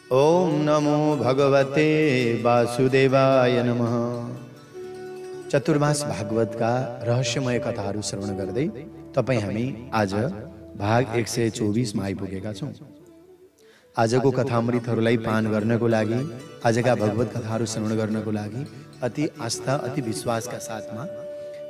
ओम नमो भगवते वासुदेवाय नमः। चतुर्मास भागवत का रहस्यमय कथाहरू श्रवण गर्दै तपाई हामी आज भाग 124 मा आइपुगेका छौं। आजको कथामृतहरूलाई पान गर्नको लागि, आजका भगवत कथाहरू श्रवण गर्नको लागि अति आस्था अति विश्वासका साथमा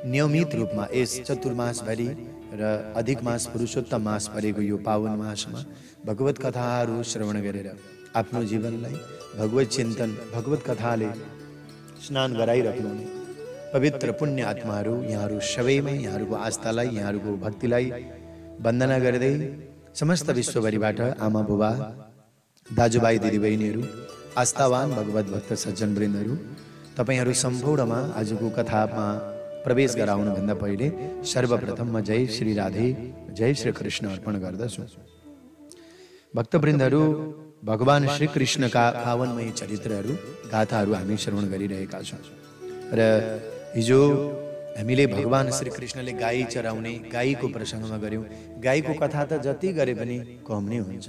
नियमित रूपमा यस चतुर्मास भरि र अधिक मास पुरुषोत्तम मास परेको यो पावन मासमा भगवत कथाहरू श्रवण गरेर आफ्नो जीवनलाई भगवत चिन्तन भगवत कथाले स्नान गराइराख्नुहुने पवित्र पुण्य आत्माहरू यहाँहरू सबैमै यहाँहरूको आस्थालाई यहाँहरूको भक्तिलाई वन्दना गर्दै समस्त विश्वभरिबाट आमा बुबा दाजुभाइ दिदीबहिनीहरू आस्थावान भगवत भक्त सज्जन वृन्दहरू तपाईहरू सम्पूर्णमा आजको कथामा प्रवेश गराउनुभन्दा पहिले सर्वप्रथम म जय श्री राधे जय श्री कृष्ण अर्पण गर्दछु। भक्तवृन्दहरू भगवान श्री कृष्णका पावनमय चरित्रहरू गाथाहरू हामी श्रवण गरिरहेका छौं र हिजो हामीले भगवान श्री कृष्णले गाई चराउने गाईको प्रसङ्गमा गर्यौं। गाईको कथा त जति गरे पनि कम नै हुन्छ,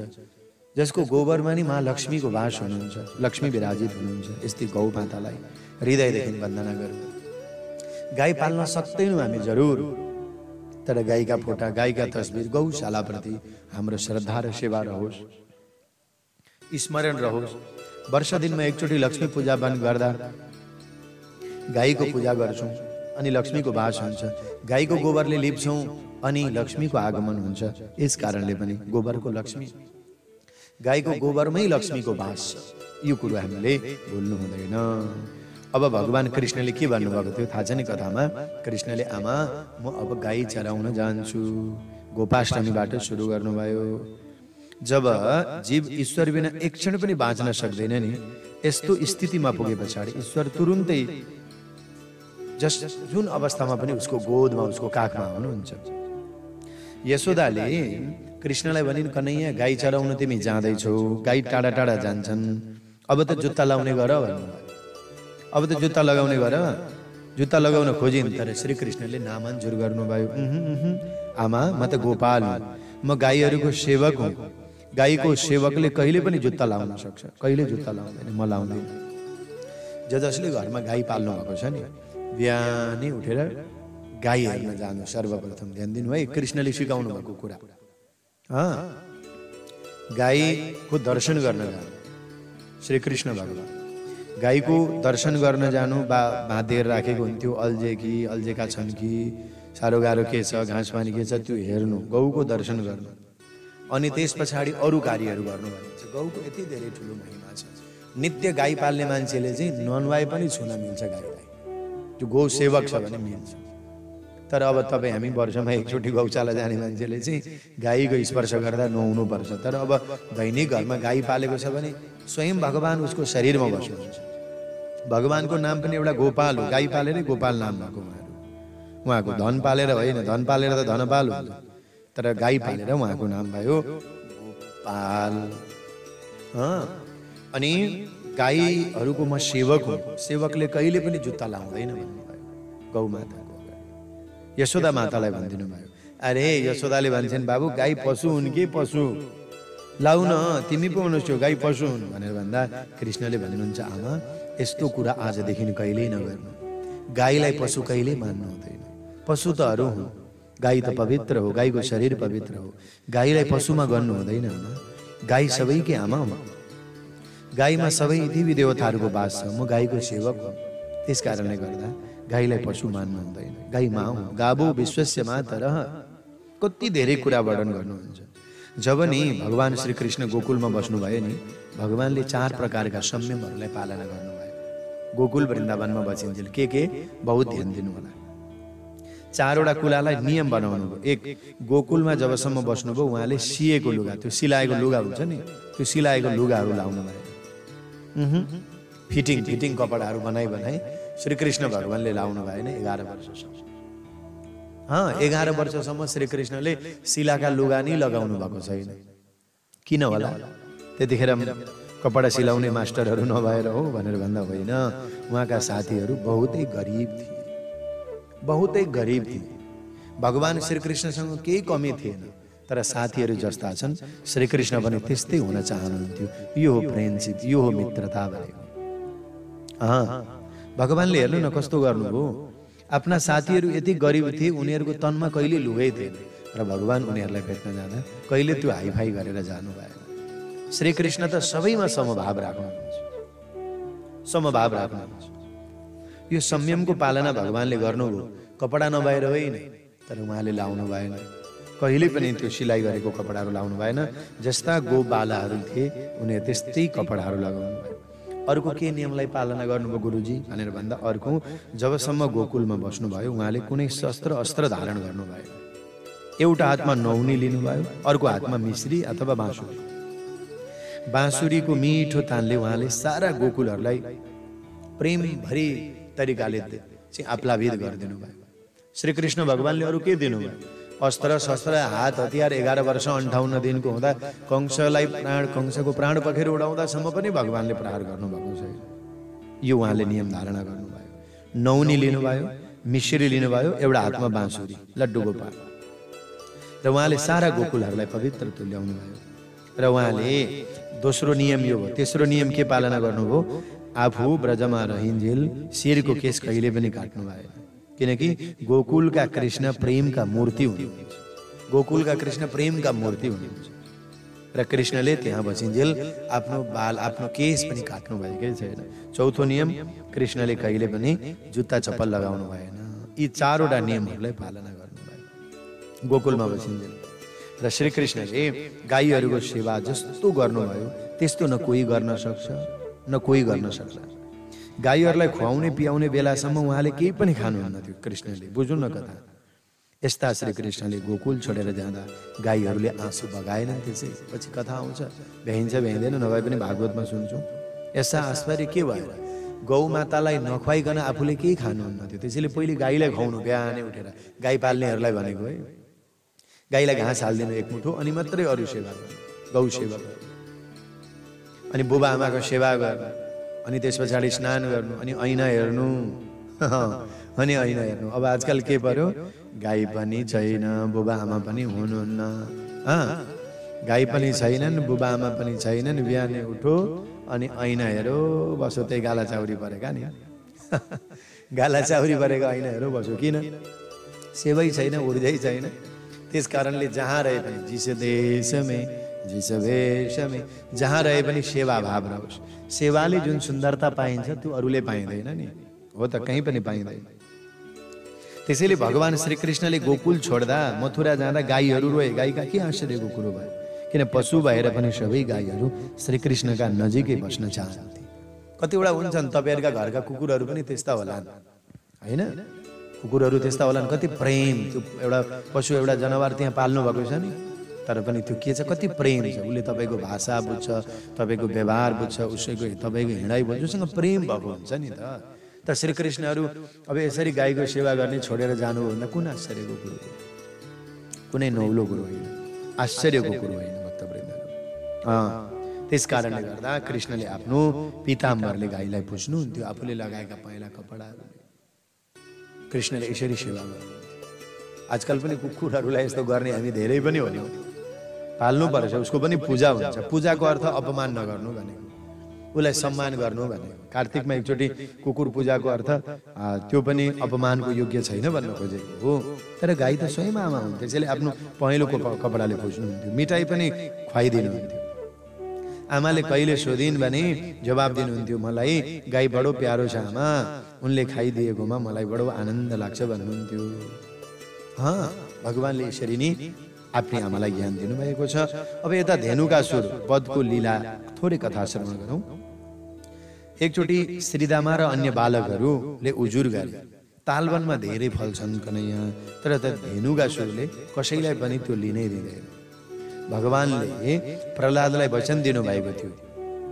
जसको गोबरमा नि माँ लक्ष्मीको वास हुनुहुन्छ, लक्ष्मी विराजित हुनुहुन्छ। यस्तै गौमातालाई हृदयदेखि वन्दना गरौँ। गाई पाल्न सक्दैनौँ हामी जरुर, तर गाईका फोटा गाईका तस्बिर गौशालाप्रति हाम्रो श्रद्धा र सेवा रहोस्, स्मरण रहोस्। वर्ष दिनमा एकचोटि लक्ष्मी पूजा बन्द गर्दा गाईको पूजा गर्छौं अनि लक्ष्मीको वास हुन्छ। गाईको गोबरले लिप्छौं अनि लक्ष्मीको आगमन हुन्छ। यस कारणले पनि गोबरको लक्ष्मी, गाईको गोबरमै लक्ष्मीको वास, यो कुरो हामीले भुल्नु हुँदैन। अब भगवान कृष्णले के भन्नुभएको थियो थाहा छ नि कथामा? कृष्णले आमा म अब गाई चराउन जान्छु, गोपाष्टमीबाट सुरु गर्नुभयो। जब जीव ईश्वर बिना एक क्षण पनि बाँच्न सक्दैन नि, यस्तो स्थितिमा पुगे पछाडि ईश्वर तुरुन्तै जुन अवस्थामा पनि उसको गोदमा उसको काखमा हुनुहुन्छ। यशोदाले कृष्णलाई भनिन् कन्हैया गाई चराउन तिमी जाँदैछौ, गाई टाढा टाढा जान्छन्, अब त जुत्ता लाउने गर भन्नुभयो। अब त जुत्ता लगाउने गर, जुत्ता लगाउन खोजिन्, तर श्री कृष्णले नामन्जुर गर्नुभयो। आमा म त गोपाल हुँ, म गाईहरूको सेवक हुँ। गाईको सेवकले कहिले पनि जुत्ता लाउन सक्छ, कहिले जुत्ता लाउँदैन, म लाउँदैन। जसले घरमा गाई पाल्नु भएको छ नि, बिहानै उठेर गाई हेर्न जानु सर्वप्रथम ध्यान दिनु है। कृष्णले सिकाउनु भएको कुरा, गाईको दर्शन गर्न जानु। श्री कृष्ण भगवान गाईको दर्शन गर्न जानु बाँधेर राखेको हुन्थ्यो, अल्झे कि अल्झेका छन् कि, साह्रो गाह्रो के छ, घाँस पानी के छ, त्यो हेर्नु, गौको दर्शन गर्नु, अनि त्यस पछाडि अरू कार्यहरू गर्नु भनिन्छ। गौको यति धेरै ठुलो महिमा छ। नित्य गाई पाल्ने मान्छेले चाहिँ ननुहाए पनि छुन मिल्छ गाईलाई, त्यो गौ सेवक छ भने मिल्छ। तर अब तपाईँ हामी वर्षमा एकचोटि गौशाला जाने मान्छेले चाहिँ गाईको स्पर्श गर्दा नुहाउनुपर्छ। तर अब दैनिक घरमा गाई पालेको छ भने स्वयं भगवान उसको शरीरमा बस्नुहुन्छ। भगवानको नाम पनि एउटा गोपाल हो, गाई पालेरै गोपाल नाम भएको उहाँको। धन पालेर होइन, धन पालेर त धनपाल हुन्छ, तर गाई पालेर उहाँको नाम भयो गोपाल। अनि गाईहरूको म सेवक हुँ, सेवकले कहिले पनि जुत्ता लाउँदैन भन्नुभयो गौमाताको। यशोदा मातालाई भनिदिनु भयो। अरे यशोदाले भन्छन् बाबु गाई पशु हुन् कि पशु, लाउ न, तिमी पो हुनुहोस्, गाई पशु हुन् भनेर भन्दा कृष्णले भन्नुहुन्छ आमा यस्तो कुरा आजदेखि कहिल्यै नगर्नु। गाईलाई पशु कहिल्यै मान्नु हुँदैन। पशु त अरू हुन्, गाई त पवित्र हो, गाईको शरीर पवित्र हो, गाईलाई पशुमा गर्नु हुँदैन आमा। गाई सबैकै आमा हो, गाईमा सबै देवी देवताहरूको वास छ, म गाईको सेवक हुँ। त्यस कारणले गर्दा गाईलाई पशु मान्नु हुँदैन। गाई माँ हो, गावो विश्वस्य मातरः, कति धेरै कुरा वर्णन गर्नुहुन्छ। जब नि भगवान श्री कृष्ण गोकुलमा बस्नुभयो नि, भगवानले 4 प्रकारका संयमहरूलाई पालना गर्नुभयो। गोकुल वृन्दावनमा बसिन्जेल के बहुत ध्यान दिनु होला। 4वटा कुरालाई नियम बनाउनु भयो। 1, गोकुलमा जबसम्म बस्नुभयो उहाँले सिएको लुगा, त्यो सिलाएको लुगा हुन्छ नि, त्यो सिलाएको लुगाहरू लाउनु भयो। फिटिङ कपडाहरू बनाई श्रीकृष्ण भगवानले लाउनु भएन 11 वर्षसम्म। 11 वर्षसम्म श्रीकृष्णले सिलाका लुगा नै लगाउनु भएको छैन। किन होला? त्यतिखेर कपडा सिलाउने मास्टरहरू नभएर हो भनेर भन्दा होइन, उहाँका साथीहरू बहुतै गरिब थिए। भगवान श्रीकृष्णसँग केही कमी थिएन, तर साथीहरू जस्ता छन्। श्रीकृष्ण पनि त्यस्तै हुन चाहनुहुन्थ्यो। यो हो फ्रेन्डसिप, यो हो मित्रता भनेको। भगवानले हेर्नु न कस्तो गर्नुभयो। आफ्ना साथीहरू यति गरिब थिए, उनीहरूको तनमा कहिले लुगै थिएन, र भगवान उनीहरूलाई भेट्न जाँदा कहिले त्यो हाइफाई गरेर जानु भएन। श्रीकृष्ण त सबैमा समभाव राख्नुहुन्छ, समभाव राख्नुहुन्छ। यो संयमको पालना भगवानले गर्नुभयो। कपडा नभएर होइन, तर उहाँले लाउनु भएन, कहिले पनि त्यो सिलाइ गरेको कपडाहरू लाउनु भएन। जस्ता गोबालाहरू थिए उनीहरू त्यस्तै कपडाहरू लगाउनु भयो। अर्को के नियमलाई पालना गर्नुभयो गुरुजी भनेर भन्दा, अर्को जबसम्म गोकुलमा बस्नुभयो उहाँले कुनै शस्त्र अस्त्र धारण गर्नु भएन। एउटा हातमा नौनी लिनुभयो, अर्को हातमा मिश्री अथवा बाँसुरी। बाँसुरीको मिठो तानले उहाँले सारा गोकुलहरूलाई प्रेम भरी तरिकाले आप्लावित गरिदिनु भयो। श्रीकृष्ण भगवानले अरू के दिनुभयो? अस्त्र शस्त्र हात हतियार। 11 वर्ष 58 दिनको हुँदा कंसको प्राण पखेर उडाउँदासम्म पनि भगवानले प्रहार गर्नुभएको छैन। यो उहाँले नियम धारणा गर्नुभयो। नौनी लिनुभयो, मिश्री लिनुभयो, एउटा हातमा बाँसुरी, लड्डु गोपाल, र उहाँले सारा गोकुलहरूलाई पवित्र तुल्याउनु भयो। र उहाँले दोस्रो नियम यो हो। तेस्रो नियम के पालना गर्नुभयो? आफू ब्रजमा रहिन्जेल शिरको केस कहिले पनि काट्नु भएन, किनकि गोकुलका कृष्ण प्रेमका मूर्ति हुनुहुन्छ। गोकुलका कृष्ण प्रेमका मूर्ति हुनुहुन्छ, र कृष्णले त्यहाँ बसिन्जेल आफ्नो बाल आफ्नो केस पनि काट्नु भएकै छैन। चौथो नियम, कृष्णले कहिले पनि जुत्ता चप्पल लगाउनु भएन। यी 4वटा नियमहरूलाई पालना गर्नुभयो गोकुलमा बसिन्जेल। र श्रीकृष्णले गाईहरूको सेवा जस्तो गर्नुभयो त्यस्तो न कोही गर्न सक्छ, न कोही गर्न सक्छ। गाईहरूलाई खुवाउने पियाउने बेलासम्म उहाँले केही पनि खानुहुन्न थियो कृष्णले। बुझ्नु न कथा। यस्ता श्रीकृष्णले गोकुल छोडेर जाँदा गाईहरूले आँसु बगाएनन्। त्यसपछि कथा आउँछ, भ्याइन्छ भ्याइँदैन नभए पनि भागवतमा सुन्छौँ। यस्ता आश्चर्य के भएर गौ मातालाई नखुवाइकन आफूले केही खानुहुन्न थियो। त्यसैले पहिले गाईलाई खुवाउनु, बिहानै उठेर गाई पाल्नेहरूलाई भनेको है, गाईलाई घाँस हालिदिनु एक मुठो, अनि मात्रै अरू सेवा गर्नु, गौ सेवा गर्नु, अनि बुबा आमाको सेवा गर्नु, अनि त्यस पछाडि स्नान गर्नु, अनि ऐना हेर्नु, अनि ऐना हेर्नु। अब आजकल के पर्यो? गाई पनि छैन, बुबा आमा पनि हुनुहुन्न, गाई पनि छैनन्, बुबा आमा पनि छैनन्, बिहानै उठो अनि ऐना हेरो बसो। त्यही गाला चाउरी परेका नि, गाला चाउरी परेको ऐना हेरो बसो। किन? सेवै छैन, ऊर्जै छैन। त्यस कारणले जहाँ रहे पनि जिस देश में जिस वेश में जहाँ रहे पनि सेवा भाव रहोस्। सेवाले जुन सुन्दरता पाइन्छ त्यो अरूले पाइँदैन नि, हो त कहीँ पनि पाइँदैन। त्यसैले भगवान श्रीकृष्णले गोकुल छोड्दा मथुरा जाँदा गाईहरू रोए। गाईका के आश्चर्यको कुरो भयो, किन पशु भएर पनि सबै गाईहरू श्रीकृष्णका नजिकै बस्न चाहन्थे। कतिवटा हुन्छन् तपाईँहरूका घरका कुकुरहरू पनि त्यस्ता होलान्, होइन? कुकुरहरू त्यस्ता होलान्, कति प्रेम। त्यो एउटा पशु एउटा जनावर त्यहाँ पाल्नु भएको छ नि, तर पनि त्यो के छ, कति प्रेम छ। उसले तपाईँको भाषा बुझ्छ, तपाईँको व्यवहार बुझ्छ, उसैको तपाईँको हिँडाइ बुझ्छ, उसँग प्रेम भएको हुन्छ नि त। त श्रीकृष्णहरू अब यसरी गाईको सेवा गर्ने छोडेर जानु भन्दा कुन आश्चर्यको कुरो हो? कुनै नौलो कुरो होइन, आश्चर्यको कुरो होइन भक्तवृन्दहरू। त्यस कारणले गर्दा कृष्णले आफ्नो पिताम्बरले गाईलाई पुज्नुहुन्थ्यो, आफूले लगाएका पहेँला कपडाहरू कृष्णले यसरी सेवा गर्नु। आजकल पनि कुकुरहरूलाई यस्तो गर्ने हामी धेरै पनि हो नि, पाल्नु पर्छ। उसको पनि पूजा हुन्छ। पूजाको अर्थ अपमान नगर्नु भनेको, उसलाई सम्मान गर्नु भनेको। कार्तिकमा एकचोटि कुकुर पूजाको अर्थ त्यो पनि अपमानको योग्य छैन भन्न खोजेको हो। तर गाई त स्वयं आमा हुन्थ्यो, त्यसैले आफ्नो पहेँलोको कपडाले पुज्नुहुन्थ्यो, मिठाई पनि खुवाइदिनुहुन्थ्यो। आमाले कहिले सोधिन् भने जवाब दिनुहुन्थ्यो, मलाई गाई बडो प्यारो छ आमा, उनले खाइदिएकोमा मलाई बडो आनन्द लाग्छ भन्नुहुन्थ्यो। भगवानले यसरी नै आफ्नै आमालाई ज्ञान दिनुभएको छ। अब यता धेनुकासुर वधको लीला थोरै कथा श्रवण गरौँ। एकचोटि श्रीदामा र अन्य बालकहरूले उजुर गरे, तालवनमा धेरै फल छन् कन्हैया, तर धेनुकासुरले कसैलाई पनि त्यो लिनै दिँदैन। भगवानले प्रहलादलाई वचन दिनुभएको थियो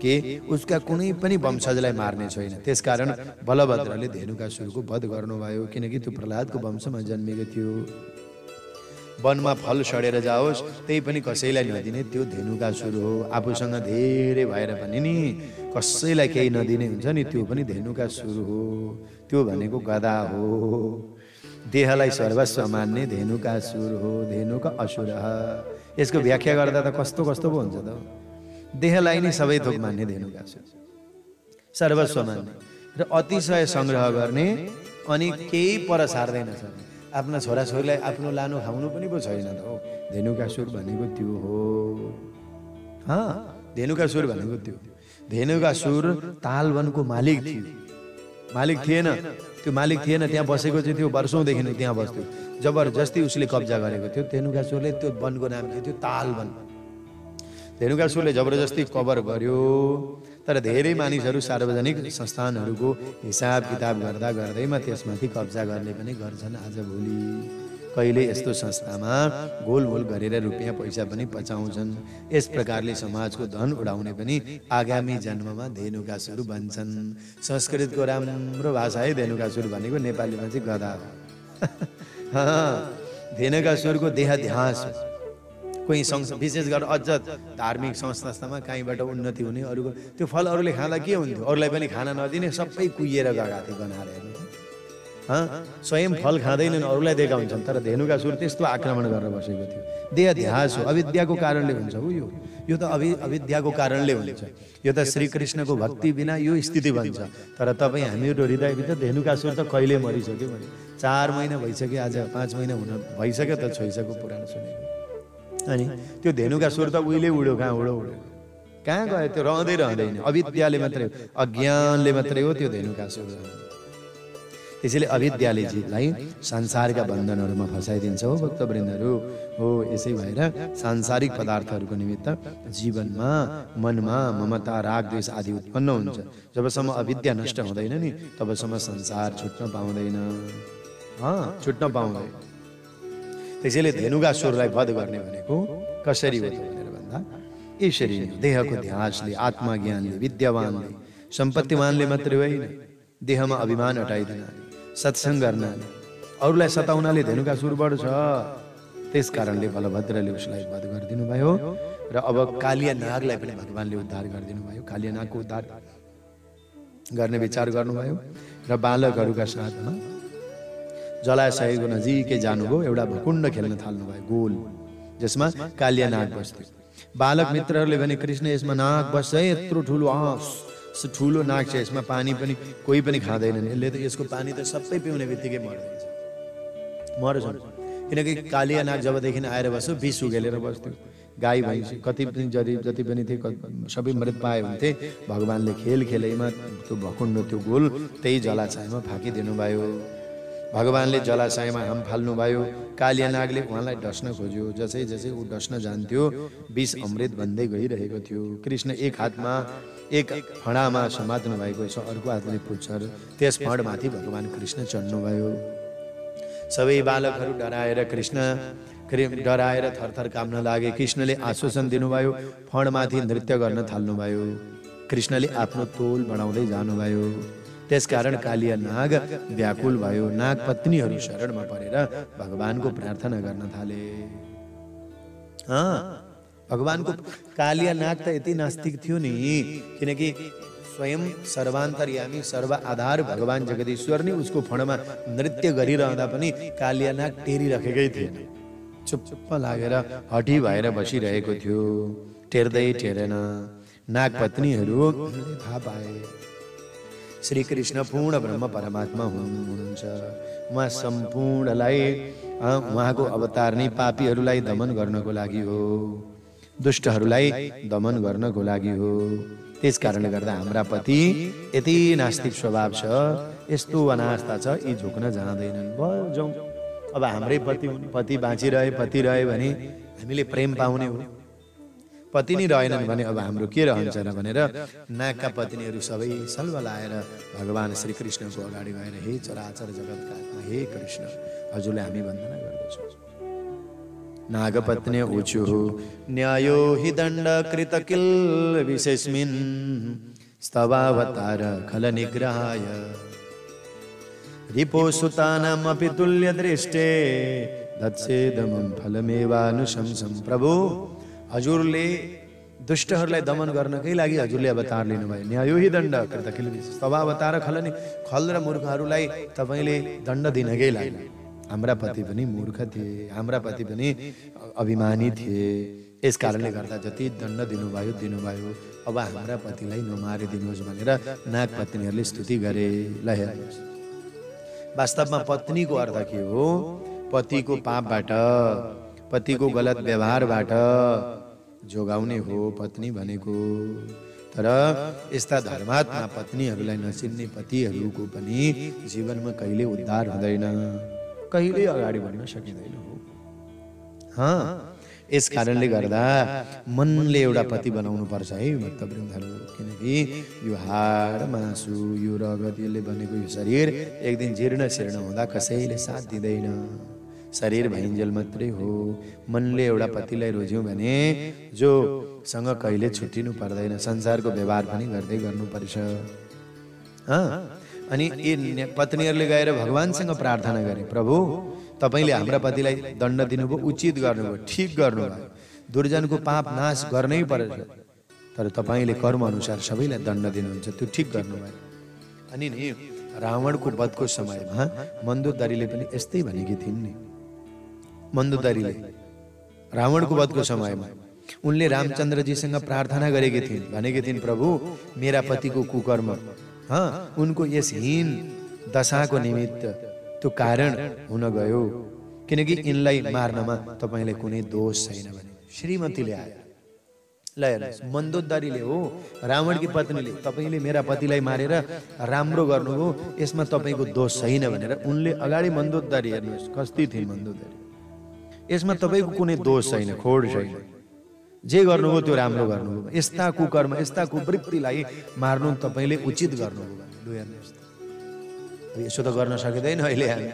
कि उसका कुनै पनि वंशजलाई मार्ने छैन। त्यसकारण बलभद्रले धेनुकासुरको वध गर्नुभयो, किनकि त्यो प्रहलादको वंशमा जन्मेको थियो। वनमा फल सडेर जाओस् त्यही पनि कसैलाई नदिने त्यो धेनुकासुर हो। आफूसँग धेरै भएर पनि नि कसैलाई केही नदिने हुन्छ नि, त्यो पनि धेनुकासुर हो। त्यो भनेको गधा हो, देहलाई सर्वस्व मान्ने धेनुकासुर हो, धेनुका असुर। यसको व्याख्या गर्दा त कस्तो कस्तो पो हुन्छ त। देहलाई नै सबै थोक मान्ने धेनुकासुर, सर्वस्व मान्ने र अतिशय संग्रह गर्ने, अनि केही पर सार्दैन छ। आफ्ना छोराछोरीलाई आफ्नो लानु खाउनु पनि पो छैन त हो। धेनुकासुर भनेको त्यो हो। धेनुकासुर भनेको त्यो। धेनुकासुर तालवनको मालिक थियो। मालिक थिएन, त्यो मालिक थिएन, त्यहाँ बसेको चाहिँ त्यो वर्षौँदेखि त्यहाँ बस्थ्यो। जबरजस्ती उसले कब्जा गरेको थियो। धेनुकासुरले, त्यो वनको नाम थियो तालवन। धेनुकासुरले जबरजस्ती कभर गर्यो, तर धेरै मानिसहरू सार्वजनिक संस्थानहरूको हिसाब किताब गर्दा गर्दैमा त्यसमाथि कब्जा गर्ने पनि गर्छन् आजभोलि। कहिले यस्तो संस्थामा गोलमोल गरेर रुपियाँ पैसा पनि पचाउँछन्। यस प्रकारले समाजको धन उडाउने पनि आगामी जन्ममा धेनुकासुर बन्छन्। संस्कृतको राम्रो भाषा है धेनुकासुर भनेको, नेपालीमा चाहिँ गधा हो। धेनुकासुरको देहाध्यास कोही विशेष गरेर अझ धार्मिक संस्थामा कहीँबाट उन्नति हुने, अरूको त्यो फल अरूले खाँदा के हुन्थ्यो, अरूलाई पनि खाना नदिने, सबै कुहिएर गएका थियो गनाएर। स्वयं फल खाँदैनन्, अरूलाई दिएका हुन्छन्। तर धेनुकासुर त्यस्तो आक्रमण गरेर बसेको थियो। देहध्यास हो, अविद्याको कारणले हुन्छ हो। यो त अविद्याको कारणले हुन्छ। यो त श्रीकृष्णको भक्ति बिना यो स्थिति बन्छ। तर तपाईँ हामीहरू हृदयभित्र धेनुकासुर त कहिले मरिसक्यो भने 4 महिना भइसक्यो, आज 5 महिना हुन भइसक्यो त छोइसक्यो पुराण सुनेको। अनि त्यो धेनुकासुर त उहिले उड्यो, कहाँ उड्यो, कहाँ गयो, त्यो रहँदैन। अविद्याले मात्रै हो, अज्ञानले मात्रै हो त्यो धेनुकासुर। त्यसैले अविद्याले जीवलाई संसारका बन्धनहरूमा फसाइदिन्छ हो भक्तवृन्दहरू। हो यसै भएर सांसारिक पदार्थहरूको निमित्त जीवनमा मनमा ममता राग द्वेष आदि उत्पन्न हुन्छ। जबसम्म अविद्या नष्ट हुँदैन नि तबसम्म संसार छुट्न पाउँदैन, छुट्न पाउँदैन। त्यसैले धेनुकासुरलाई वध गर्ने भनेको कसरी हो भनेर भन्दा यसरी देहको ध्यासले, आत्मज्ञानले, विद्यावानले, सम्पत्तिवानले मात्रै होइन, देहमा अभिमान हटाइदिनाले, सत्संग गर्नाले, अरूलाई सताउनाले धेनुकासुर बढ्छ। त्यस कारणले बलभद्रले उसलाई वध गरिदिनु भयो। र अब कालिया नागलाई पनि भगवानले उद्धार गरिदिनु भयो। कालिया नागको उद्धार गर्ने विचार गर्नुभयो र बालकहरूका साथमा जलाशयको नजिकै जानुभयो। एउटा भकुण्ड खेल्न थाल्नुभयो गोल, जसमा कालिया नाग बस्थ्यो। बालक मित्रहरूले भने कृष्ण यसमा नाग बस्छ, यत्रो ठुलो ठुलो नाग छ, यसमा पानी पनि कोही पनि खाँदैनन्, यसले त यसको पानी त सबै पिउने बित्तिकै मर्छ। किनकि कालिया नाग जबदेखि आएर बस्यो विष उघेलेर बस्थ्यो। गाई भैँसी कति पनि जति पनि थिए सबै मृत पाए हुन्थे। भगवानले खेलैमा त्यो भकुण्ड, त्यो गोल त्यही जलाशयमा फ्याँकिदिनु भयो। भगवानले जलाशयमा हाम फाल्नुभयो। कालिया नागले उहाँलाई डस्न खोज्यो। जसै जसै ऊ डस्न जान्थ्यो विष अमृत बन्दै गइरहेको थियो। कृष्ण एक हातमा एक फडामा समात्नु भएको छ, अर्को हातले पुच्छर, त्यस फडमाथि भगवान कृष्ण चढ्नुभयो। सबै बालकहरू डराएर थरथर काम्न लागे। कृष्णले आश्वासन दिनुभयो, फडमाथि नृत्य गर्न थाल्नुभयो। कृष्णले आफ्नो तोल बढाउँदै जानुभयो। त्यसकारण कालिया नाग व्याकुल भयो। नाग पत्नीहरू शरणमा परेर भगवानको प्रार्थना गर्न थाले। भगवानको कालिया नाग त यति नास्तिक थियो नि, किनकि स्वयं सर्वान्तर्यामी सर्व आधार भगवान जगदीश्वर नै उसको फणमा नृत्य गरिरहँदा पनि कालिया नाग टेरिरहेकै थिएन। चुप्प लागेर हठी भएर बसिरहेको थियो। टेर्दैन। नाग पत्नीहरू थाहा पाए श्रीकृष्ण पूर्ण ब्रह्म परमात्मा हुनुहुन्छ। उहाँ सम्पूर्णलाई, उहाँको अवतार नै पापीहरूलाई दमन गर्नको लागि हो, दुष्टहरूलाई दमन गर्नको लागि हो। त्यस कारणले गर्दा हाम्रा पति यति नास्तिक स्वभाव छ, यस्तो अनास्था छ, यी झुक्न जाँदैनन्। जाउँ, अब हाम्रै पति बाँचिरहे, पति रहे भने हामीले प्रेम पाउने हो। पति नै रहेनन् भने अब हाम्रो के रहन्छ र भनेर नागका पत्नीहरू सबै सल्वलाएर भगवान श्रीकृष्णको अगाडि गएर, हे चराचर जगतका आत्मा, हे कृष्ण, हजुरले हामी वन्दना गर्दछौँ। नागपत्नी ऊचुः न्यायो हि दण्ड कृत किल विशेषमिन् स्तवावतार खल निग्रहाय रिपो सुतानामपि तुल्य दृष्टे दत्सेदमं फलमेवानुशंसं। प्रभु, हजुरले दुष्टहरूलाई दमन गर्नकै लागि हजुरले अवतार लिनुभयो। न्यायो हि दण्ड कृत किल स्तवावतार खल र मूर्खहरूलाई तपाईँले दण्ड दिनकै लागि हाम्रा पति पनि मूर्ख थिए, हाम्रा पति पनि अभिमानी थिए। यस कारणले गर्दा जति दण्ड दिनुभयो, अब हाम्रा पतिलाई नमारिदिनुहोस् भनेर नाग पत्नीहरूले स्तुति गरे। ल हेर्नुहोस्, वास्तवमा पत्नीको अर्थ के हो? पतिको पापबाट, पतिको गलत व्यवहारबाट जोगाउने हो पत्नी भनेको। तर यस्ता धर्मात्मा पत्नीहरूलाई नचिन्ने पतिहरूको पनि जीवनमा कहिले उद्धार हुँदैन, कहिले अगाडि बढ्न सकिँदैन हो। यस कारणले गर्दा मनले एउटा पति बनाउनु पर्छ है भक्तवृन्दहरू। किनकि यो हाड मासु, यो रगत, यसले बनेको यो शरीर एक दिन जीर्ण शीर्ण हुँदा कसैले साथ दिँदैन। शरीर भइन्जेल मात्रै हो। मनले एउटा पतिलाई रोज्यौँ भने जो सँग कहिले छुट्टिनु पर्दैन, संसारको व्यवहार पनि गर्दै गर्नुपर्छ। अनि यी पत्नीहरूले गएर भगवानसँग प्रार्थना गरे, प्रभु तपाईले हाम्रा पतिलाई दण्ड दिनुभयो, उचित गर्नुभयो, ठिक गर्नुभयो, दुर्जनको पाप नाश गर्नै पर्छ, तर तपाईले कर्म अनुसार सबैलाई दण्ड दिनुहुन्छ, त्यो ठिक गर्नुभयो। अनि नि रावणको वधको समयमा मन्दोदरीले पनि यस्तै भनेकी थिइन् नि। मन्दोदरीले रावणको वधको समयमा उनले रामचन्द्रजीसँग प्रार्थना गरेकी थिइन्, भनेकी थिइन् प्रभु मेरा पतिको कुकर्म, उनको यस हीन दशाको निमित्त त्यो कारण हुन गयो, किनकि यिनलाई मार्नमा तपाईलाई कुनै दोष छैन भने श्रीमतीले आयो। ल हेर्नुहोस्, मन्दोदरीले हो, रावणकी पत्नीले तपाईले मेरा पतिलाई मारेर राम्रो गर्नुभयो, यसमा तपाईको दोष छैन भनेर उनले अगाडि मन्दोदरी, हेर्नुहोस् कस्ती थिइन् मन्दोदरी, यसमा तपाईको कुनै दोष छैन, खोड छैन, जे गर्नुभयो त्यो राम्रो गर्नुभयो, यस्ता कुकर्म यस्ता कुवृत्तिलाई मार्नु तपाईले उचित गर्नुभयो। लु हेर्नुहोस्, यसो त गर्न सकिँदैन अहिले हामी,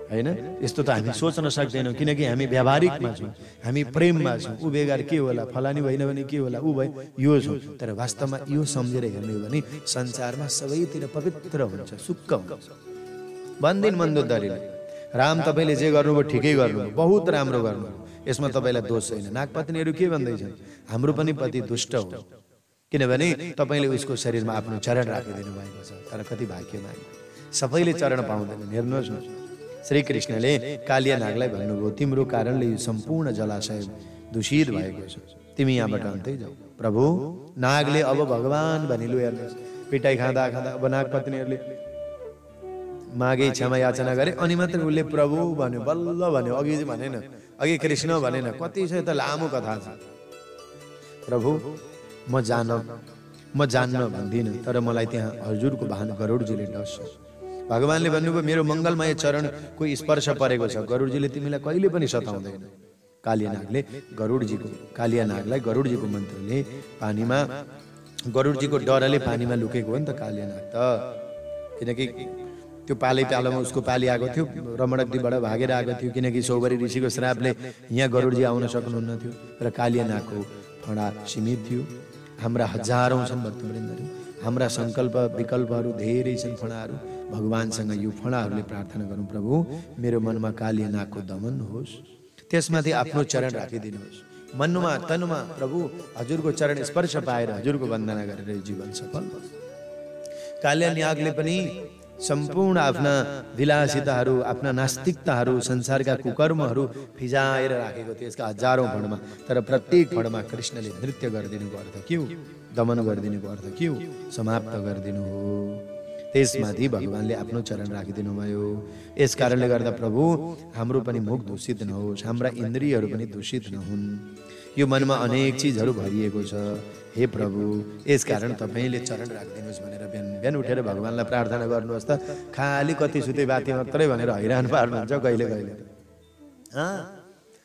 हैन? यस्तो त हामी सोच्न सक्दैनौँ, किनकि हामी व्यावहारिकमा छौँ, हामी प्रेममा छौँ। ऊ बेगार के होला, फलानी भएन भने के होला, ऊ भयो यो छौँ। तर वास्तवमा यो सम्झेर हेर्ने हो भने संसारमा सबैतिर पवित्र हुन्छ, सुक्क हुन्छ। भन्दिन मन्दोदरीले, राम तपाईले जे गर्नुभयो ठिकै गर्नुभयो, बहुत राम्रो गर्नुभयो, यसमा तपाईलाई दोष छैन। नागपत्नीहरू के भन्दैछन्? हाम्रो पनि पति दुष्ट हो, किनभने तपाईले उसको शरीरमा आफ्नो चरण राखिदिनु भएको छ। तर कति भाग्यमानी, सबैले चरण पाउँदैनन्। हेर्नुहोस् न, श्री कृष्णले कालिया नागलाई भन्नुभयो तिम्रो कारणले यो सम्पूर्ण जलाशय दूषित भएको छ, तिमी यहाँबाट अन्तै जाऊ। प्रभु नागले अब भगवान भनिलु। हेर्नुहोस्, पिटाइ खाँदा खाँदा अब नागपत्नीहरूले मागे क्षमा याचना गरे, अनि मात्र उसले प्रभु भन्यो, बल्ल भन्यो, अघि भनेन, अघि कृष्ण भनेन। कति छ त लामो कथा छ। प्रभु म जान्न भन्दिनँ, तर मलाई त्यहाँ हजुरको वाहन गरुडजीले डस। भगवानले भन्नुभयो मेरो मङ्गलमय चरणको स्पर्श परेको छ, गरुडजीले तिमीलाई कहिले पनि सताउँदैन। कालिया नागले कालिया नागलाई गरुडजीको मन्त्रले पानीमा, गरुडजीको डरले पानीमा लुकेको हो नि त कालिया नाग त, किनकि त्यो पालोमा उसको पाली आएको थियो, रमणकदीबाट भागेर आएको थियो, किनकि सौभरी ऋषिको श्रापले यहाँ गरुडजी आउन सक्नुहुन्न थियो। र कालिया नागको फणा सीमित थियो। हाम्रा हजारौँ छन् भक्तवृन्दहरू, हाम्रा सङ्कल्प विकल्पहरू धेरै छन्, फणाहरू। भगवानसँग यो फणाहरूले प्रार्थना गरौँ, प्रभु मेरो मनमा कालिया नागको दमन होस्, त्यसमाथि आफ्नो चरण राखिदिनुहोस्, मनमा तनमा प्रभु हजुरको चरण स्पर्श पाएर हजुरको वन्दना गरेर जीवन सफल होस्। कालिया नागले पनि सम्पूर्ण आफ्ना विलासिताहरू, आफ्ना नास्तिकताहरू, संसारका कुकर्महरू फिजाएर राखेको थियो यसका हजारौँ फणमा। तर प्रत्येक फणमा कृष्णले नृत्य गरिदिनुको अर्थ के हो? दमन गरिदिनुको अर्थ के हो? समाप्त गरिदिनु हो। त्यसमाथि भगवानले आफ्नो चरण राखिदिनु भयो। यस कारणले गर्दा प्रभु हाम्रो पनि मुख दूषित नहोस्, हाम्रा इन्द्रियहरू पनि दूषित नहुन्। यो मनमा अनेक चिजहरू भरिएको छ, हे प्रभु यस कारण तपाईले चरण राखिदिनुहोस् भनेर बिहान बिहान उठेर भगवानलाई प्रार्थना गर्नुहोस् त। खाली कति सुते बाती मात्रै भनेर हैरान पार्नुहुन्छ कहिले कहिले।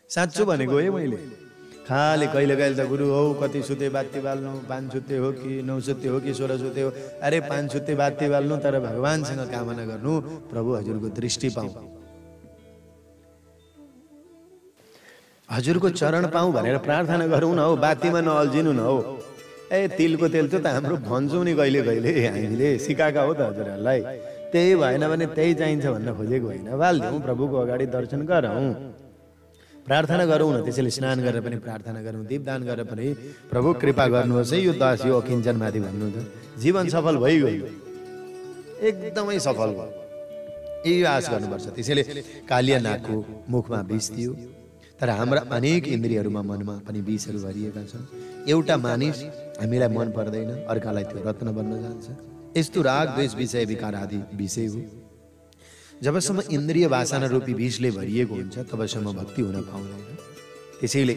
साँच्चो भनेको है मैले, खाली कहिले कहिले त गुरु हौ कति सुते बाती बाल्नु, 5 सुते हो कि 9 सुते हो कि 16 सुते हो, अरे 5 सुते बाती बाल्नु, तर भगवानसँग कामना गर्नु प्रभु हजुरको दृष्टि पाऊँ, हजुरको चरण पाऊँ भनेर प्रार्थना गरौँ न हौ, बातीमा नअल्झिनु न हौ। तिलको तेल त हाम्रो भन्छौँ नि कहिले कहिले हामीले, सिकाएका हो त हजुरहरूलाई। त्यही भएन भने त्यही चाहिन्छ भन्न खोजेको होइन, बालिदिउँ प्रभुको अगाडि दर्शन गरौँ, प्रार्थना गरौँ न। त्यसैले स्नान गरेर पनि प्रार्थना गरौँ, दीपदान गरेर पनि प्रभु कृपा गर्नुहोस् है यो दास यो अकिञ्चन माथि भन्नु त। जीवन सफल भइगयो, एकदमै सफल भयो। यही आश गर्नुपर्छ। त्यसैले कालिया नागको मुखमा विष थियो, तर हाम्रा अनेक इन्द्रियहरूमा मनमा पनि विषहरू भरिएका छन्। एउटा मानिस हामीलाई मन पर्दैन, अर्कालाई त्यो रत्न बन्न जान्छ। यस्तो राग द्वेष विषय विकार आदि विषय हो। जबसम्म इन्द्रिय वासना रूपी विषले भरिएको हुन्छ तबसम्म भक्ति हुन पाउँदैन। त्यसैले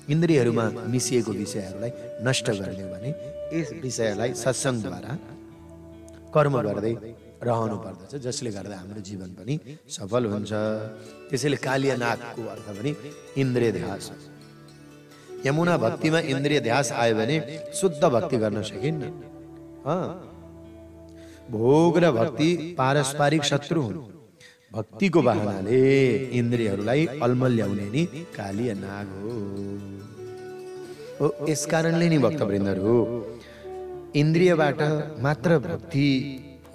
इन्द्रियहरूमा मिसिएको विषयहरूलाई नष्ट गर्ने हो भने यस विषयलाई सत्सङ्गद्वारा कर्म गर्दै रहनु पर्दछ, जसले गर्दा हाम्रो जीवन पनि सफल हुन्छ। त्यसैले कालिया नागको अर्थ पनि इन्द्रिय ध्यास। यमुना भक्तिमा इन्द्रिय ध्यास आयो भने शुद्ध भक्ति गर्न सकिन्न। भोग र भक्ति पारस्परिक शत्रु हुन्। भक्तिको बहानाले इन्द्रियहरूलाई अलमल्याउने नि कालिया नाग हो। यस कारणले नि भक्तवृन्दहरू इन्द्रियबाट मात्र भक्ति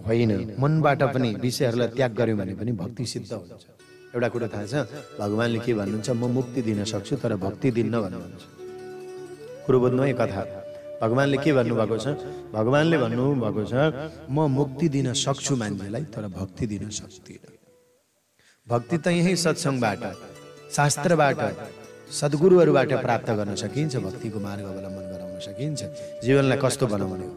होइन, मनबाट पनि विषयहरूलाई त्याग गर्यो भने पनि भक्ति सिद्ध हुन्छ। एउटा कुरा थाहा छ, भगवानले के भन्नुहुन्छ, म मुक्ति दिन सक्छु तर भक्ति दिन्न भन्नुहुन्छ। कुरो बुझ्नु है कथा। भगवानले के भन्नुभएको छ, भगवानले भन्नुभएको छ म मुक्ति दिन सक्छु मान्छेलाई तर भक्ति दिन सक्दिनँ। भक्ति त यही सत्सङ्गबाट, शास्त्रबाट, सद्गुरुहरूबाट प्राप्त गर्न सकिन्छ। भक्तिको मार्ग अवलम्बन गराउन सकिन्छ। जीवनलाई कस्तो बनाउने हो,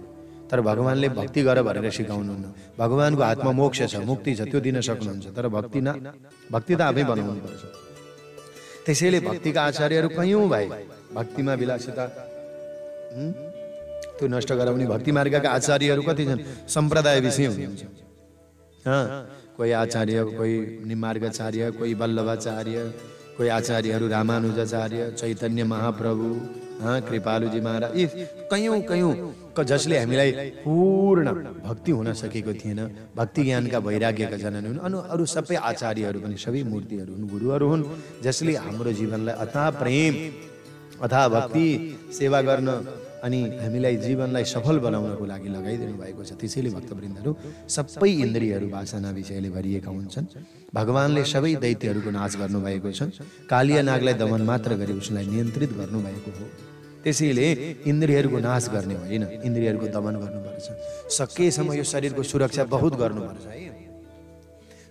तर भगवानले भक्ति गर भनेर सिकाउनुहुन्न। भगवानको हातमा मोक्ष छ, मुक्ति छ, त्यो दिन सक्नुहुन्छ, तर भक्ति त आफै बनाउनु पर्छ। त्यसैले भक्तिका आचार्यहरू कयौं भए, भक्तिमा विलासिता त्यो नष्ट गराउने भक्ति मार्गका आचार्यहरू कति छन्, सम्प्रदाय विषय हुनुहुन्छ। कोही आचार्य, कोही निमार्गाचार्य, कोही वल्लभाचार्य, कोही आचार्यहरू रामानुजाचार्य, चैतन्य महाप्रभु, कृपालुजी महाराज, यी कयौं जसले हामीलाई पूर्ण भक्ति हुन सकेको थिएन। भक्ति ज्ञानका वैराग्यका जननी हुन्। अरू सबै आचार्यहरू पनि सबै मूर्तिहरू हुन्, गुरुहरू हुन्, जसले हाम्रो जीवनलाई अथाह प्रेम, अथाह भक्ति, सेवा गर्न अनि हामीलाई जीवनलाई सफल बनाउनको लागि लगाइदिनु भएको छ। त्यसैले भक्तवृन्दहरू सबै इन्द्रियहरू वासना विषयले भरिएका हुन्छन्। भगवानले सबै दैत्यहरूको नाश गर्नुभएको छ। कालिया नागलाई दमन मात्र गरी उसलाई नियन्त्रित गर्नुभएको हो। त्यसैले इन्द्रियहरूको नाश गर्ने होइन, इन्द्रियहरूको दमन गर्नुपर्छ। सकेसम्म यो शरीरको सुरक्षा बहुत गर्नुपर्छ है,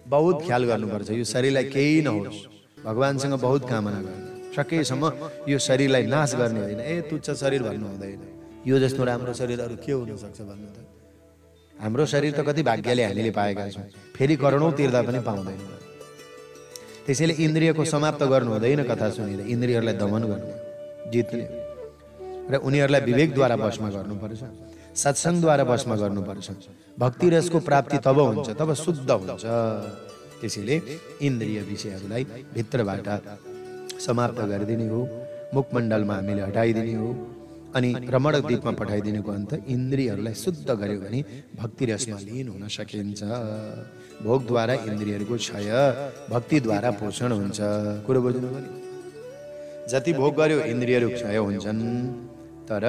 बहुत ख्याल गर्नुपर्छ। यो शरीरलाई केही नहोस्, भगवानसँग बहुत कामना गर्ने। सकेसम्म यो शरीरलाई नाश गर्ने होइन। तुच्छ शरीर भन्नु हुँदैन। यो जस्तो राम्रो शरीर अरू के हुन सक्छ भन्नु त। हाम्रो शरीर त कति भाग्यले हामीले पाएका छौँ, फेरि करोडौं तिर्दा पनि पाउँदैन। त्यसैले इन्द्रियको समाप्त गर्नु हुँदैन कथा सुनेर, इन्द्रियहरूलाई दमन गर्नु, जित्ने र उनीहरूलाई विवेकद्वारा वशमा गर्नुपर्छ, सत्सङ्गद्वारा वशमा गर्नुपर्छ। भक्ति रसको प्राप्ति तब हुन्छ, तब शुद्ध हुन्छ। त्यसैले इन्द्रिय विषयहरूलाई भित्रबाट समाप्त गरिदिने हो, मुखमण्डलमा हामीले हटाइदिने हो अनि रमणक द्वीपमा पठाइदिनेको अन्त इन्द्रियहरूलाई शुद्ध गर्यो भने भक्ति रसमा लीन हुन सकिन्छ। भोगद्वारा इन्द्रियहरूको क्षय, भक्तिद्वारा पोषण हुन्छ। कुरो बुझ्नु पर्यो। जति भोग गर्यो इन्द्रियहरू क्षय हुन्छन्, तर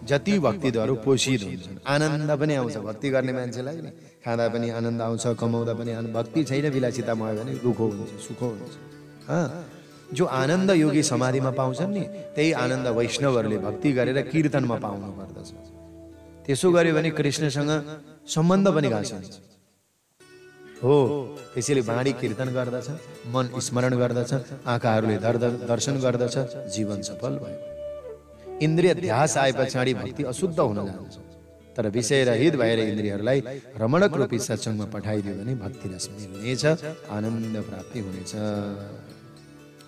जति भक्तिद्वारा पोषित हुन्छन्, आनन्द पनि आउँछ। भक्ति गर्ने मान्छेलाई खाँदा पनि आनन्द आउँछ, कमाउँदा पनि आनन्द। भक्ति छैन, विलासिता भयो भने दुःख हुन्छ, सुख हुन्छ। जो आनन्द योगी समाधिमा पाउँछन् नि, त्यही आनन्द वैष्णवहरूले भक्ति गरेर कीर्तनमा पाउनु पर्दछ। त्यसो गर्यो भने कृष्णसँग सम्बन्ध पनि गाँसिन्छ हो। त्यसैले वाणी कीर्तन गर्दछ, मन स्मरण गर्दछ, आँखाहरूले दर्शन गर्दछ, जीवन सफल भयो। इन्द्रिय ध्यास आए पछाडि भक्ति अशुद्ध हुन जान्छ। तर विषय रहित भएर इन्द्रियहरूलाई रमणक रूपी सत्सङ्गमा पठाइदियो भने भक्ति रस मिल्नेछ, आनन्द प्राप्ति हुनेछ।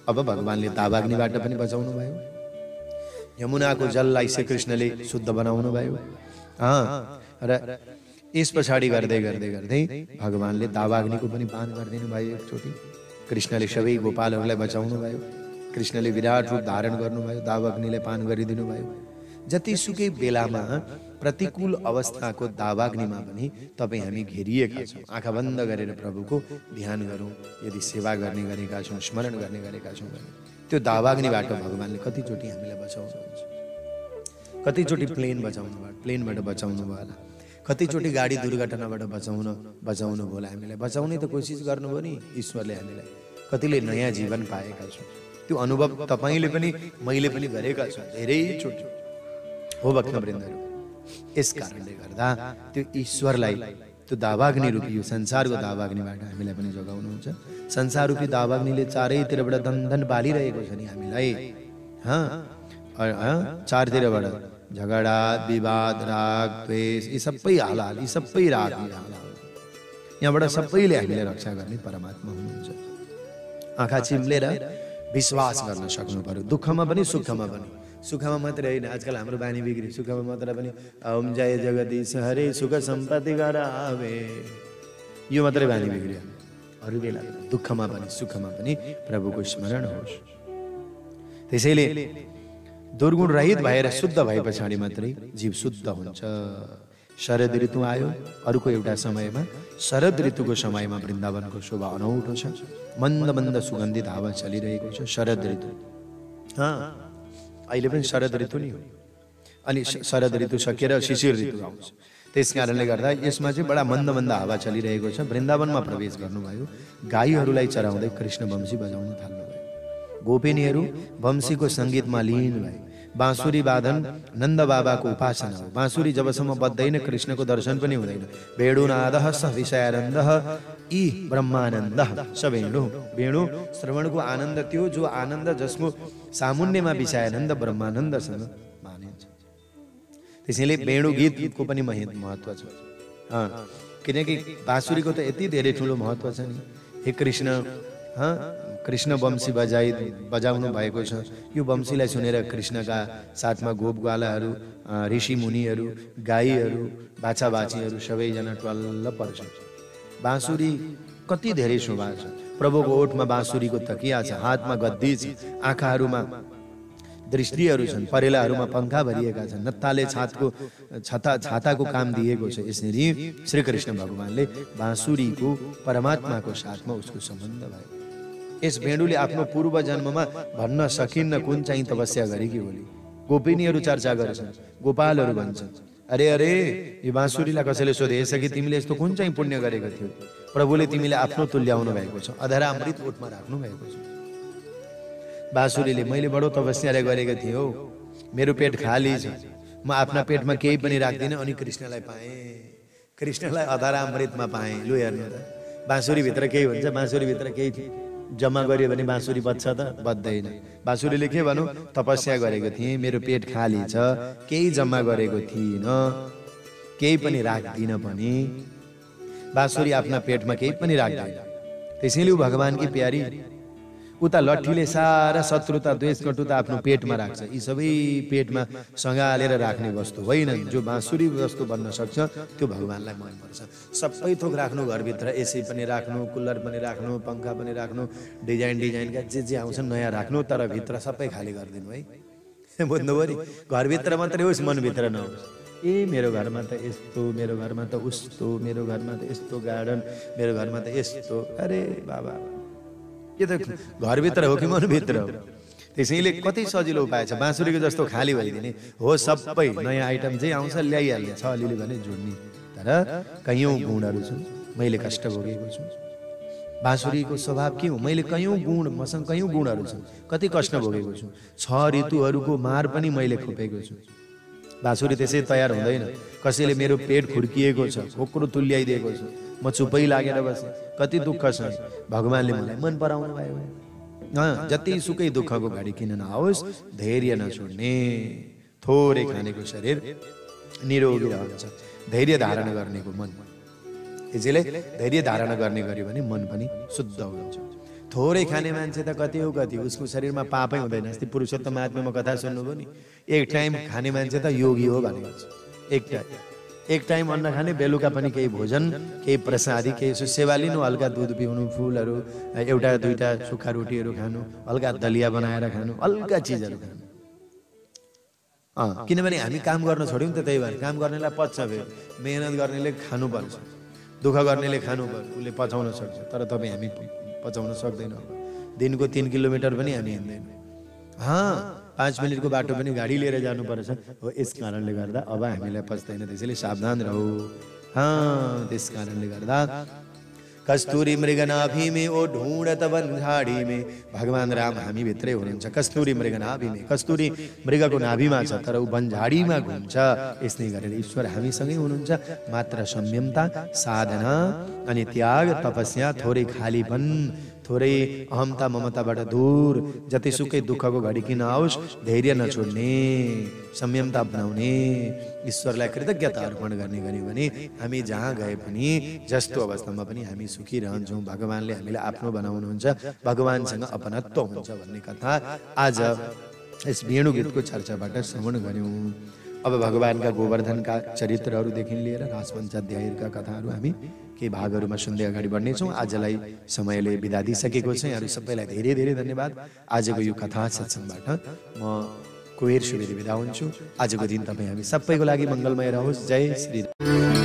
अब भगवानले दावाग्निबाट पनि बचाउनु भयो। यमुनाको जललाई श्री कृष्णले शुद्ध बनाउनु भयो। र यस पछाडि गर्दै गर्दै गर्दै भगवानले दावाग्निको पनि पान गरिदिनु भयो एकचोटि। कृष्णले सबै गोपालहरूलाई बचाउनु भयो। कृष्णले विराट रूप धारण गर्नुभयो, दावाग्निले पान गरिदिनु भयो। जतिसुकै बेलामा प्रतिकूल अवस्थाको दावाग्निमा पनि तपाईँ हामी घेरिएका छौँ। आँखा बन्द गरेर प्रभुको ध्यान गरौँ। यदि सेवा गर्ने गरेका छौँ, स्मरण गर्ने गरेका छौँ भने त्यो दावाग्निबाट भगवानले कतिचोटि हामीलाई बचाउनुहुन्छ। कतिचोटि प्लेनबाट बचाउनु भयो, कतिचोटि गाडी दुर्घटनाबाट बचाउनु होला। हामीलाई बचाउने त कोसिस गर्नुभयो नि ईश्वरले हामीलाई। कतिले नयाँ जीवन पाएका छौँ, त्यो अनुभव तपाईँले पनि मैले पनि गरेका छौँ धेरैचोटि हो भक्तवृन्दहरू। यस कारणले गर्दा त्यो ईश्वरलाई त्यो दावाग्नि रूपी यो संसारको दावाग्निबाट हामीलाई पनि जोगाउनुहुन्छ। संसार रूपी दावाग्निले चारैतिरबाट दन्दन बालिरहेको छ नि हामीलाई। चारतिरबाट झगडा, विवाद, राग, द्वेष, यी सबै हाल, यी सबै राग, यहाँबाट सबैले हामीलाई रक्षा गर्ने परमात्मा हुनुहुन्छ। आँखा चिम्लेर विश्वास गर्न सक्नु पर्यो, दुःखमा पनि सुखमा पनि। सुखमा मात्रै होइन, आजकल हाम्रो बानी बिग्री, सुखमा मात्र पनि ओम जय जगदीश हरे सुख सम्पत्ति गरावे, यो मात्रै बानी बिग्रियो। अरू बेला दुःखमा पनि सुखमा पनि प्रभुको स्मरण होस्। त्यसैले दुर्गुण रहित भएर शुद्ध भए पछाडि मात्रै जीव शुद्ध हुन्छ। शरद ऋतु आयो, अर्को एउटा समयमा शरद ऋतुको समयमा वृन्दावनको शोभा अनौठो छ। मन्द मन्द सुगन्धित हावा चलिरहेको छ। शरद ऋतु, अहिले पनि शरद ऋतु नै हो। अनि शरद ऋतु सकेर शिशिर ऋतु आउँछ। त्यस कारणले गर्दा यसमा चाहिँ बडा मन्द मन्द हावा चलिरहेको छ। वृन्दावनमा प्रवेश गर्नुभयो, गाईहरूलाई चराउँदै कृष्ण वंशी बजाउन थाल्नुभयो। गोपिनीहरू वंशीको सङ्गीतमा लीन भए। बाँसुरी वादन नन्द बाबाको उपासना हो। बाँसुरी जबसम्म बज्दैन कृष्णको दर्शन पनि हुँदैन। वेणुनादः स विषयानन्दः यी ब्रह्मानन्दः स वेणु। वेणु श्रवणको आनन्द, त्यो जो आनन्द जसको सामुन्यमा विषयानन्द ब्रह्मानन्दसँग मानिन्छ। त्यसैले वेणु गीतको पनि महत्त्व छ। किनकि बाँसुरीको त यति धेरै ठुलो महत्त्व छ नि। हे कृष्ण, कृष्ण वंशी बजाउनु भएको छ। यो वंशीलाई सुनेर कृष्णका साथमा गोपगालाहरू, ऋषि मुनिहरू, गाईहरू, बाछा बाछीहरू सबैजना ट्वाल्ल पर्छ। बाँसुरी कति धेरै शोभा छ। प्रभुको ओठमा बाँसुरीको तकिया छ, हातमा गद्दी छ, आँखाहरूमा दृष्टिहरू छन्, परेलाहरूमा पंखा भरिएका छन्, नत्ताले छाताको काम दिएको छ। यसरी श्री कृष्ण भगवानले बाँसुरीको परमात्माको साथमा उसको सम्बन्ध भयो। यस भेडुले आफ्नो पूर्व जन्ममा भन्न सकिन्न कुन चाहिँ तपस्या गरेकी होली। गोपिनीहरू चर्चा गर्छन्, गोपालहरू भन्छन्, अरे अरे यो बाँसुरीलाई कसैले सोधे, यसअघि तिमीले यस्तो कुन चाहिँ पुण्य गरेको थियो? प्रभुले तिमीले आफ्नो तुल्याउनु भएको छ, अधरा अमृत ओठमा राख्नु भएको छ। बाँसुरीले मैले बडो तपस्या गरेको थिएँ हो, मेरो पेट खाली छ, म आफ्ना पेटमा केही पनि राख्दिनँ, अनि कृष्णलाई पाएँ, कृष्णलाई अधरा अमृतमा पाएँ। लु हेर्नु त, बाँसुरीभित्र केही हुन्छ, बाँसुरीभित्र केही जम्मा गरियो भने बाँसुरी बज्छ त? बज्दैन। बाँसुरीले के भनौँ, तपस्या गरेको थिएँ, मेरो पेट खाली छ, केही जम्मा गरेको थिइनँ, केही पनि राख्दिनँ पनि। बाँसुरी आफ्ना पेटमा केही पनि राख्दैन। त्यसैले भगवानकी प्यारी, उता लट्ठीले सारा शत्रुता, द्वेष, कटुता आफ्नो पेटमा राख्छ। यी सबै पेटमा सँगालेर राख्ने वस्तु होइनन्। जो बाँसुरी वस्तु बन्न सक्छ त्यो भगवानलाई मनपर्छ। सबै थोक राख्नु घरभित्र, एसी पनि राख्नु, कुलर पनि राख्नु, पंखा पनि राख्नु, डिजाइनका जे आउँछन् नयाँ राख्नु, तर भित्र सबै खाली गरिदिनु है। बुझ्नुभयो नि? घरभित्र मात्रै होस्, मनभित्र नहोस्। ए मेरो घरमा त यस्तो, मेरो घरमा त उस्तो, मेरो घरमा त यस्तो गार्डन, मेरो घरमा त यस्तो। अरे बाबा, यो त घरभित्र हो कि मनभित्र हो? त्यसैले कति सजिलो उपाय छ, बाँसुरीको जस्तो खाली भइदिने हो। सबै नयाँ आइटम जे आउँछ ल्याइहाल्ने छ, अलिअलि भने जोड्ने। तर कयौँ गुणहरू छन्, मैले कष्ट भोगेको छु। बाँसुरीको स्वभाव के हो? मैले मसँग कयौँ गुणहरू छन्, कति कष्ट भोगेको छु। 6 ऋतुहरूको मार पनि मैले खोपेको छु। बाँसुरी त्यसै तयार हुँदैन। कसैले मेरो पेट खुड्किएको छ, खोक्रो तुल्याइदिएको छ, म चुपै लागेर बसेँ, कति दुःख छ। भगवानले मलाई मन पराउनु भयो। जति सुकै दुःखको घडी किन नआओस्, धैर्य नछोड्ने। थोरै खानेको शरीर निरोगी रहन्छ, धैर्य धारण गर्नेको मन। त्यसैले धैर्य धारण गर्ने गर्यो भने मन पनि शुद्ध हुन्छ। थोरै खाने मान्छे त कति हो कति, उसको शरीरमा पापै हुँदैन। अस्ति पुरुषोत्तम महात्म्यमा कथा सुन्नुभयो नि, एक टाइम खाने मान्छे त योगी हो भनेको छ। एक टाइम अन्न खाने, बेलुका पनि केही भोजन, केही प्रसादी, केही सेवा लिनु, हल्का दुध पिउनु, फुलहरू, एउटा दुईटा सुक्खा रोटीहरू खानु, हल्का दलिया बनाएर खानु, हल्का चिजहरू खानु। किनभने हामी काम गर्न छोड्यौँ त, त्यही भएर काम गर्नेलाई पच्छ, फेरि मेहनत गर्नेले खानुपर्छ, दुःख गर्नेले खानुपर्छ, उसले पचाउन सक्छ। तर तपाईँ हामी पचाउन सक्दैनौँ। दिनको 3 किलोमिटर पनि हामी हिँड्दैनौँ। 5 मिनटको बाटो पनि गाडी लिएर जानुपर्छ हो। यस कारणले गर्दा अब हामीलाई पच्दैन। त्यसैले सावधान रहौ। त्यस कारणले गर्दा कस्तूरी मृगनाभि में ओ ढूंढत वनझाडी में भगवान राम हामी भित्रै हुनुहुन्छ। कस्तूरी मृगनाभि में कस्तूरी मृगको नाभिमा छ तर ऊ वनझाडीमा घुम्छ। यसले गरेर ईश्वर हामीसँगै हुनुहुन्छ। मात्र संयमता, साधना अनि त्याग, तपस्या, थोरै खालीपन, थोरै अहमता ममताबाट दूर, जतिसुकै दुःखको घडी किन आओस् धैर्य नछोड्ने, संयमता अपनाउने, ईश्वरलाई कृतज्ञता अर्पण गर्ने गर्यो भने हामी जहाँ गए पनि जस्तो अवस्थामा पनि हामी सुखी रहन्छौँ। भगवानले हामीलाई आफ्नो बनाउनुहुन्छ, भगवानसँग अपनत्व हुन्छ भन्ने कथा आज यस वेणु गीतको चर्चाबाट श्रवण गर्यौँ। अब भगवानका गोवर्धनका चरित्रहरूदेखि लिएर राजपञ्चाध्यायका कथाहरू हामी केही भागहरूमा सुन्दै अगाडि बढ्नेछौँ। आजलाई समयले बिदा दिइसकेको छ। यहाँहरू सबैलाई धेरै धेरै धन्यवाद। आजको यो कथा सत्सङ्गबाट म कुबेर सुवेदी बिदा हुन्छु। आजको दिन तपाईँ हामी सबैको लागि मङ्गलमय रहोस्। जय श्री राम।